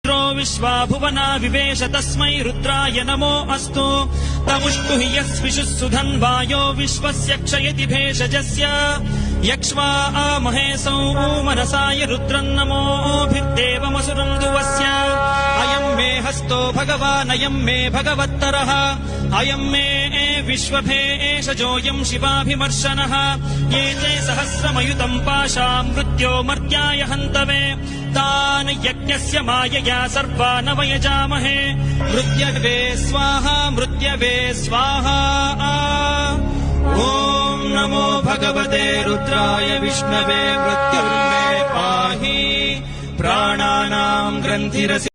रुद्रो विश्वा भुवना विवेश तस्मै रुद्राय नमो अस्तु तमुष्टु हि यस्विषुः सुधन्वायो विश्वस्य क्षयति भेषजस्य यक्ष्वा महेशौ मनसाय रुद्रन्नमोभिर्देवमसुरम् दुवस्य अयम् मे हस्तो भगवान् अयम् मे भगवत्तरः अयम् मे विश्वभेषजोऽयम् शिवाभिमर्शनः ये ते सहस्रमयुतम् पाशाम् मृत्यो मर्त्याय हन्तवे तान् यज्ञस्य मायया सर्वानवयजामहे मृत्यवे स्वाहा मृत्यवे स्वाहा ॐ नमो भगवते रुद्राय विष्णवे मृत्युर्मे पाहि प्राणानाम् ग्रन्थिरसि